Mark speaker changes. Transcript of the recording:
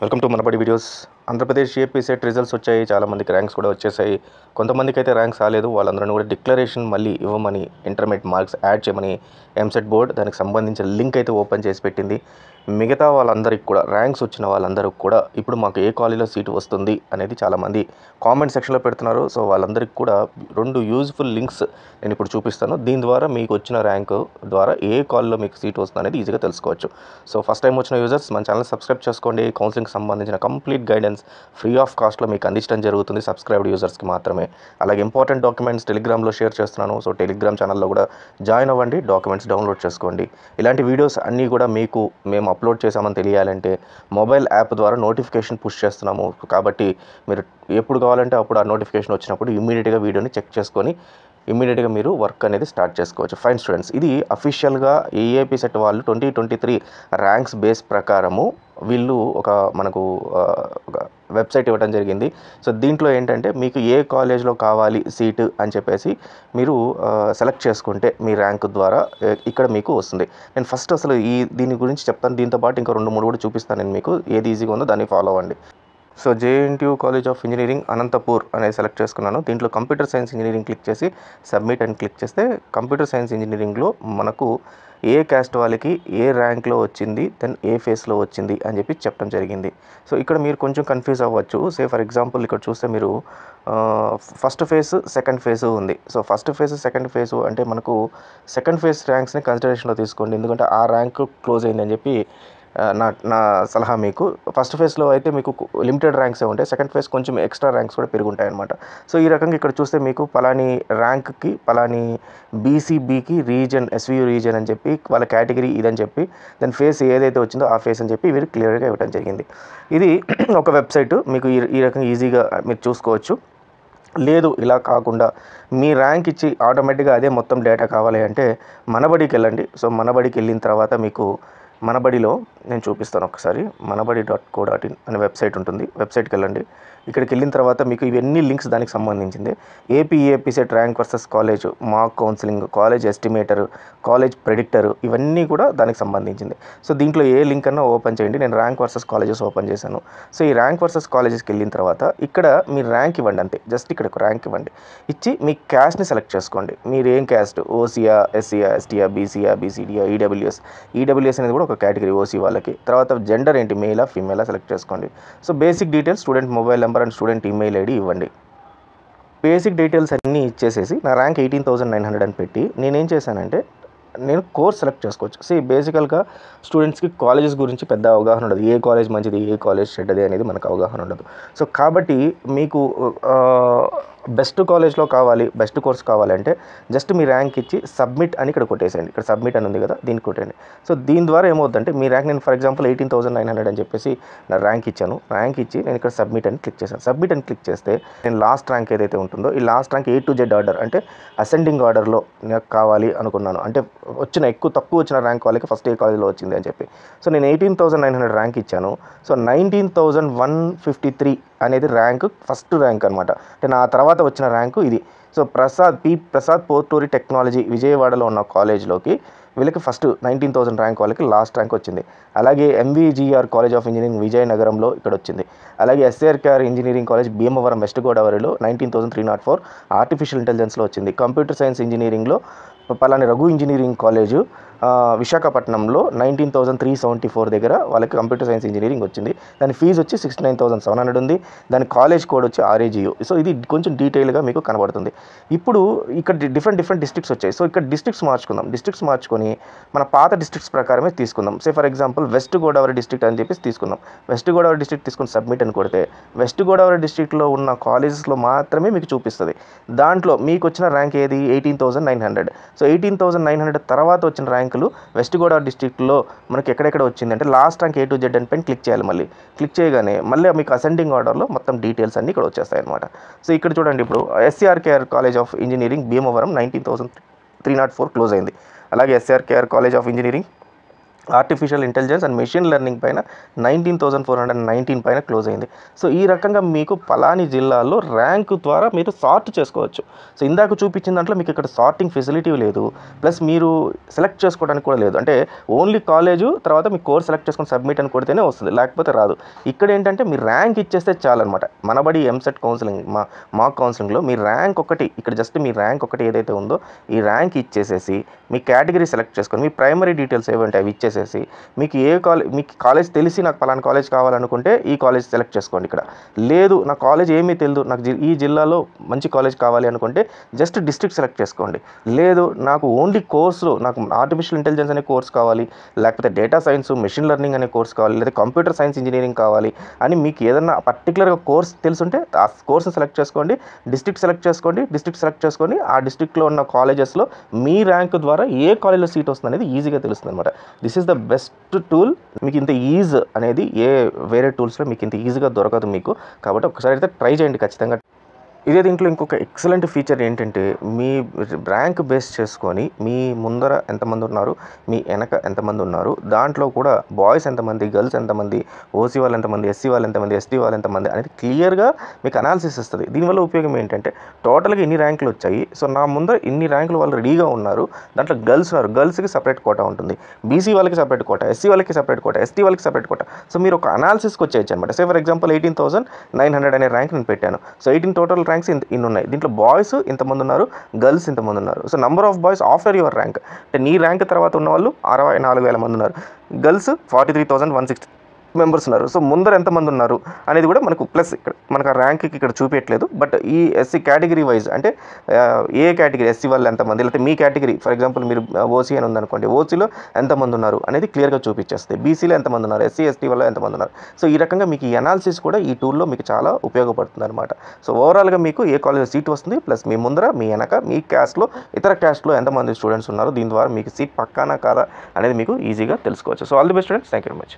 Speaker 1: Welcome to Manabadi videos. Andhra Pradesh AP set results వచ్చాయి. చాలామందికి ranks కూడా వచ్చేసాయి. కొంతమందికి అయితే ర్యాంక్స్ రాలేదు. వాళ్ళందరినీ కూడా డిక్లరేషన్ మళ్ళీ ఇవ్వమని, ఇంటర్మీడియట్ మార్క్స్ యాడ్ చేయమని ఎంసెట్ బోర్డ్ దానికి సంబంధించిన లింక్ అయితే ఓపెన్ చేసి పెట్టింది. మిగతా వాళ్ళందరికీ కూడా ర్యాంక్స్ వచ్చిన వాళ్ళందరికీ కూడా ఇప్పుడు మాకు ఏ కాలేజీలో సీటు వస్తుంది అనేది చాలామంది కామెంట్ సెక్షన్లో పెడుతున్నారు. సో వాళ్ళందరికీ కూడా 2 యూజ్ఫుల్ లింక్స్ నేను ఇప్పుడు చూపిస్తాను. దీని ద్వారా మీకు వచ్చిన ర్యాంకు ద్వారా ఏ కాలేజీలో మీకు సీట్ వస్తుంది అనేది ఈజీగా తెలుసుకోవచ్చు. సో ఫస్ట్ టైం వచ్చిన యూజర్స్ మన ఛానల్ సబ్స్క్రైబ్ చేసుకోండి. కౌన్సిలింగ్కి సంబంధించిన కంప్లీట్ గైడెన్స్ ఫ్రీ ఆఫ్ కాస్ట్లో మీకు అందించడం జరుగుతుంది సబ్స్క్రైబ్డ్ యూజర్స్కి మాత్రమే. అలాగే ఇంపార్టెంట్ డాక్యుమెంట్స్ టెలిగ్రామ్లో షేర్ చేస్తున్నాను. సో టెలిగ్రామ్ ఛానల్లో కూడా జాయిన్ అవ్వండి, డాక్యుమెంట్స్ డౌన్లోడ్ చేసుకోండి. ఇలాంటి వీడియోస్ అన్నీ కూడా మీకు మేము అప్లోడ్ చేసామని తెలియాలంటే మొబైల్ యాప్ ద్వారా నోటిఫికేషన్ పుష్ చేస్తున్నాము. కాబట్టి మీరు ఎప్పుడు కావాలంటే అప్పుడు ఆ నోటిఫికేషన్ వచ్చినప్పుడు ఇమ్మీడియట్గా వీడియోని చెక్ చేసుకొని ఇమ్మీడియట్గా మీరు వర్క్ అనేది స్టార్ట్ చేసుకోవచ్చు. ఫైన్ స్టూడెంట్స్, ఇది అఫీషియల్గా ఏఏపీ సెట్ వాళ్ళు 2023 ర్యాంక్స్ బేస్ ప్రకారము వీళ్ళు మనకు ఒక వెబ్సైట్ ఇవ్వడం జరిగింది. సో దీంట్లో ఏంటంటే మీకు ఏ కాలేజ్లో కావాలి సీటు అని చెప్పేసి మీరు సెలెక్ట్ చేసుకుంటే మీ ర్యాంక్ ద్వారా ఇక్కడ మీకు వస్తుంది. నేను ఫస్ట్ అసలు దీని గురించి చెప్తాను. దీంతోపాటు ఇంకా 2-3 కూడా చూపిస్తాను నేను మీకు. ఏది ఈజీగా ఉందో దాన్ని ఫాలో అవ్వండి. So JNTU college of engineering Anantapur అనేది సెలెక్ట్ చేసుకున్నాను. దీంట్లో కంప్యూటర్ సైన్స్ ఇంజనీరింగ్ క్లిక్ చేసి సబ్మిట్ అని క్లిక్ చేస్తే కంప్యూటర్ సైన్స్ ఇంజనీరింగ్లో మనకు ఏ క్యాస్ట్ వాళ్ళకి ఏ ర్యాంక్లో వచ్చింది, దెన్ ఏ ఫేస్లో వచ్చింది అని చెప్పి చెప్పడం జరిగింది. సో ఇక్కడ మీరు కొంచెం కన్ఫ్యూజ్ అవ్వచ్చు. ఫర్ ఎగ్జాంపుల్ ఇక్కడ చూస్తే మీరు ఫస్ట్ ఫేజ్ సెకండ్ ఫేజ్ ఉంది. So first phase second phase అంటే మనకు సెకండ్ ఫేజ్ ర్యాంక్స్ని కన్సిడరేషన్లో తీసుకోండి. ఎందుకంటే ఆ ర్యాంక్ క్లోజ్ అయిందని చెప్పి నా సలహా మీకు. ఫస్ట్ ఫేజ్లో అయితే మీకు లిమిటెడ్ ర్యాంక్సే ఉంటాయి. సెకండ్ ఫేజ్ కొంచెం ఎక్స్ట్రా ర్యాంక్స్ కూడా పెరుగుంటాయి అనమాట. సో ఈ రకంగా ఇక్కడ చూస్తే మీకు పలాని ర్యాంక్కి పలాని బీసీబీకి రీజన్ ఎస్వీయూ రీజన్ అని చెప్పి వాళ్ళ కేటగిరీ ఇదని చెప్పి దాని ఫేస్ ఏదైతే వచ్చిందో ఆ ఫేస్ అని చెప్పి వీరు క్లియర్గా ఇవ్వడం జరిగింది. ఇది ఒక వెబ్సైట్, మీకు ఈ రకంగా ఈజీగా మీరు చూసుకోవచ్చు. లేదు ఇలా కాకుండా మీ ర్యాంక్ ఇచ్చి ఆటోమేటిక్గా అదే మొత్తం డేటా కావాలి అంటే మనబడికి వెళ్ళండి. సో మనబడికి వెళ్ళిన తర్వాత మీకు మనబడిలో నేను చూపిస్తాను ఒకసారి. manabadi.co.in అనే వెబ్సైట్ ఉంటుంది. వెబ్సైట్కి వెళ్ళండి. ఇక్కడికి వెళ్ళిన తర్వాత మీకు ఇవన్నీ లింక్స్ దానికి సంబంధించింది. AP set rank versus college, మాక్ counselling, college estimator, college predictor, ఇవన్నీ కూడా దానికి సంబంధించింది. సో దీంట్లో ఏ లింక్ అన్నా ఓపెన్ చేయండి. నేను ర్యాంక్ వర్సెస్ కాలేజెస్ ఓపెన్ చేశాను. సో ఈ ర్యాంక్ వర్సెస్ కాలేజెస్కి వెళ్ళిన తర్వాత ఇక్కడ మీరు ర్యాంక్ ఇవ్వండి అంతే. జస్ట్ ఇక్కడ ఒక ర్యాంక్ ఇవ్వండి. ఇచ్చి మీ క్యాస్ట్ని సెలెక్ట్ చేసుకోండి. మీరు ఏం క్యాస్ట్, ఓసీయా, ఎస్సీయా, ఎస్టీయా, బీసీయా, బీసీడీయా, ఈడబ్ల్యూఎస్ అనేది కూడా ఒక కేటగిరీ ఓసీ వాళ్ళకి. తర్వాత జెండర్ ఏంటి, మేలా ఫీమేలా సెలెక్ట్ చేసుకోండి. So basic details student mobile number and student email ID ఇవ్వండి. బేసిక్ డీటెయిల్స్ అన్నీ ఇచ్చేసేసి నా ర్యాంక్ 18,900 అని పెట్టి నేనేం చేశానంటే నేను కోర్స్ సెలెక్ట్ చేసుకోవచ్చు. బేసికల్గా స్టూడెంట్స్కి కాలేజెస్ గురించి పెద్ద అవగాహన ఉండదు. ఏ కాలేజ్ మంచిది, ఏ కాలేజ్ చెడ్డది అనేది మనకు అవగాహన ఉండదు. సో కాబట్టి మీకు బెస్ట్ కాలేజ్లో కావాలి, బెస్ట్ కోర్స్ కావాలంటే జస్ట్ మీ ర్యాంక్ ఇచ్చి సబ్మిట్ అని ఇక్కడ కొట్టేసేయండి. ఇక్కడ సబ్మిట్ అని ఉంది కదా, దీన్ని కొట్టండి. సో దీని ద్వారా ఏమవుతుందంటే మీ ర్యాంక్, నేను ఫర్ ఎగ్జాంపుల్ 18,900 అని చెప్పేసి నా ర్యాంక్ ఇచ్చాను. ర్యాంక్ ఇచ్చి నేను ఇక్కడ సబ్మిట్ అని క్లిక్ చేశాను. సబ్మిట్ అని క్లిక్ చేస్తే నేను లాస్ట్ ర్యాంక్ ఏదైతే ఉంటుందో ఈ last rank A to Z order అంటే అసెండింగ్ ఆర్డర్లో నాకు కావాలి అనుకున్నాను. అంటే తక్కువ వచ్చిన ర్యాంక్ వాళ్ళకి ఫస్ట్ ఏ కాలేజ్లో వచ్చింది అని చెప్పి. సో నేను 18,900 ర్యాంక్ ఇచ్చాను. సో 19,153 అనేది ఫస్ట్ ర్యాంక్ అనమాట. అంటే నా తర్వాత వచ్చిన ర్యాంకు ఇది. సో ప్రసాద్ పోర్టూరి టెక్నాలజీ విజయవాడలో ఉన్న కాలేజ్లోకి వీళ్ళకి ఫస్ట్ 19,000 ర్యాంక్ వాళ్ళకి లాస్ట్ ర్యాంక్ వచ్చింది. అలాగే MVGR కాలేజ్ ఆఫ్ ఇంజనీరింగ్ విజయనగరంలో ఇక్కడ వచ్చింది. అలాగే SRKR engineering college Bhimavaram west గోదావరిలో 19,304 ఆర్టిఫిషియల్ ఇంటెలిజెన్స్లో వచ్చింది. కంప్యూటర్ సైన్స్ ఇంజనీరింగ్లో పలాని రఘు ఇంజనీరింగ్ కాలేజు విశాఖపట్నంలో 19,374 దగ్గర వాళ్ళకి కంప్యూటర్ సైన్స్ ఇంజనీరింగ్ వచ్చింది. దాని ఫీజు వచ్చి 69,700 ఉంది. దాని కాలేజ్ కోడ్ వచ్చి RAGU. సో ఇది కొంచెం డీటెయిల్గా మీకు కనబడుతుంది. ఇప్పుడు ఇక్కడ డిఫరెంట్ డిస్ట్రిక్ట్స్ వచ్చాయి. సో ఇక్కడ డిస్ట్రిక్ట్స్ మార్చుకొని మన పాత డిస్ట్రిక్ట్స్ ప్రకారమే తీసుకుందాం. For example west Godavari district అని చెప్పేసి తీసుకుందాం. వెస్ట్ గోదావరి డిస్ట్రిక్ట్ తీసుకుని సబ్మిట్ అని కొడితే వెస్ట్ గోదావరి డిస్ట్రిక్ట్లో ఉన్న కాలేజెస్లో మాత్రమే మీకు చూపిస్తుంది. దాంట్లో మీకు వచ్చిన ర్యాంక్ ఏది, 18,900. సో 18,900 తర్వాత వచ్చిన ర్యాంకులు వెస్ట్ గోదావరి డిస్ట్రిక్ట్లో మనకి ఎక్కడెక్కడ వచ్చింది అంటే last rank A to Z అని పైన క్లిక్ చేయాలి. క్లిక్ చేయగానే మళ్ళీ మీకు అసెండింగ్ ఆర్డర్లో మొత్తం డీటెయిల్స్ అన్నీ ఇక్కడ వచ్చేస్తాయి అనమాట. సో ఇక్కడ చూడండి, ఇప్పుడు SRKR college of engineering Bhimavaram 19,304 close అయింది. అలాగే SRKR college of engineering artificial intelligence and machine learning పైన 19,419 పైన క్లోజ్ అయింది. సో ఈ రకంగా మీకు పలాని జిల్లాల్లో ర్యాంకు ద్వారా మీరు సార్ట్ చేసుకోవచ్చు. సో ఇందాక చూపించిన దాంట్లో మీకు ఇక్కడ సార్టింగ్ ఫెసిలిటీ లేదు, ప్లస్ మీరు సెలెక్ట్ చేసుకోవడానికి కూడా లేదు. అంటే ఓన్లీ కాలేజు తర్వాత మీ కోర్స్ సెలెక్ట్ చేసుకొని సబ్మిట్ అని కొడితేనే వస్తుంది, లేకపోతే రాదు. ఇక్కడ ఏంటంటే మీ ర్యాంక్ ఇచ్చేస్తే చాలన్నమాట. మనబడి ఎంసెట్ కౌన్సిలింగ్ మాక్ కౌన్సిలింగ్లో మీ ర్యాంక్ ఒకటి, ఇక్కడ జస్ట్ మీ ర్యాంక్ ఒకటి ఏదైతే ఉందో ఈ ర్యాంక్ ఇచ్చేసేసి మీ కేటగిరీ సెలెక్ట్ చేసుకొని మీ ప్రైమరీ డీటెయిల్స్ ఏవంటే అవి ఇచ్చేసేసి మీకు మీకు కాలేజ్ తెలిసి నాకు పలానా కాలేజ్ కావాలనుకుంటే ఈ కాలేజ్ సెలెక్ట్ చేసుకోండి. ఇక్కడ లేదు నా కాలేజ్ ఏమీ తెలియదు, నాకు ఈ జిల్లాలో మంచి కాలేజ్ కావాలి అనుకుంటే జస్ట్ డిస్ట్రిక్ట్ సెలెక్ట్ చేసుకోండి. లేదు నాకు ఓన్లీ కోర్సులో నాకు ఆర్టిఫిషియల్ ఇంటెలిజెన్స్ అనే కోర్స్ కావాలి, లేకపోతే డేటా సైన్స్ మెషిన్ లెర్నింగ్ అనే కోర్స్ కావాలి, లేదా కంప్యూటర్ సైన్స్ ఇంజనీరింగ్ కావాలి అని మీకు ఏదన్నా పర్టికులర్గా కోర్స్ తెలుసుంటే ఆ కోర్స్ని సెలెక్ట్ చేసుకోండి, డిస్ట్రిక్ట్ సెలెక్ట్ చేసుకొని ఆ డిస్ట్రిక్ట్లో ఉన్న కాలేజెస్లో మీ ర్యాంక్ ద్వారా ఏ కాలేజ్లో సీట్ వస్తుంది అనేది ఈజీగా తెలుస్తుంది అనమాట. This is the best tool. మీకు ఇంత ఈజ్ అనేది వేరే టూల్స్లో మీకు ఇంత ఈజీగా దొరకదు మీకు. కాబట్టి ఒకసారి అయితే ట్రై చేయండి ఖచ్చితంగా. ఇదే దీంట్లో ఇంకొక ఎక్సలెంట్ ఫీచర్ ఏంటంటే మీ ర్యాంక్ బేస్ చేసుకొని మీ ముందర ఎంతమంది ఉన్నారు, మీ వెనక ఎంతమంది ఉన్నారు, దాంట్లో కూడా బాయ్స్ ఎంతమంది, గర్ల్స్ ఎంతమంది, ఓసీ వాళ్ళు ఎంతమంది, ఎస్సీ వాళ్ళు ఎంతమంది, ఎస్టీ వాళ్ళు ఎంతమంది అనేది క్లియర్గా మీకు అనాలిసిస్ ఇస్తుంది. దీనివల్ల ఉపయోగం ఏంటంటే టోటల్గా ఇన్ని ర్యాంకులు వచ్చాయి, సో నా ముందర ఇన్ని ర్యాంకులు వాళ్ళు రెడీగా ఉన్నారు, దాంట్లో గర్ల్స్ ఉన్నారు, గర్ల్స్కి సపరేట్ కోటా ఉంటుంది, బీసీ వాళ్ళకి సపరేట్ కోటా, ఎస్సీ వాళ్ళకి సపరేట్ కోటా, ఎస్టీ వాళ్ళకి సపరేట్ కోటా. సో మీరు ఒక అనాలిసిస్కి వచ్చేయచ్చు అనమాట. సే ఫర్ ఎగ్జాంపుల్ 18,900 అనే ర్యాంక్ నేను పెట్టాను. సో 18 టోటల్ ర్యాంక్స్ ఇన్ని ఉన్నాయి, దీంట్లో బాయ్స్ ఇంతమంది ఉన్నారు, గర్ల్స్ ఇంతమంది ఉన్నారు. So number of boys after your rank అంటే నీ ర్యాంక్ తర్వాత ఉన్న వాళ్ళు 64,000 మంది ఉన్నారు, గర్ల్స్ 43,160 మెంబర్స్ ఉన్నారు. సో ముందర ఎంతమంది ఉన్నారు అనేది కూడా మనకు ప్లస్ ఇక్కడ మనకు ఆ ర్యాంక్కి ఇక్కడ చూపించట్లేదు, బట్ ఈ ఎస్సీ కేటగిరీ వైజ్ అంటే ఏ కేటగిరీ ఎస్సీ వాళ్ళు ఎంతమంది, లేకపోతే మీ కేటగిరీ ఫర్ ఎగ్జాంపుల్ మీరు ఓసీ అని ఉందనుకోండి, ఓసీలో ఎంతమంది ఉన్నారు అనేది క్లియర్గా చూపించేస్తుంది, బీసీలో ఎంతమంది ఉన్నారు, ఎస్సీ ఎస్టీ వాళ్ళు ఎంతమంది ఉన్నారు. సో ఈ రకంగా మీకు ఈ అనాలిసిస్ కూడా ఈ టూల్లో మీకు చాలా ఉపయోగపడుతుంది అనమాట. సో ఓవరాల్గా మీకు ఏ కాలేజ్ సీట్ వస్తుంది, ప్లస్ మీ ముందర మీ వెనక మీ క్యాస్ట్లో ఇతర క్యాస్ట్లో ఎంతమంది స్టూడెంట్స్ ఉన్నారు, దీని ద్వారా మీకు సీట్ పక్కానా కాదా అనేది మీకు ఈజీగా తెలుసుకోవచ్చు. So all the best students, thank you very much.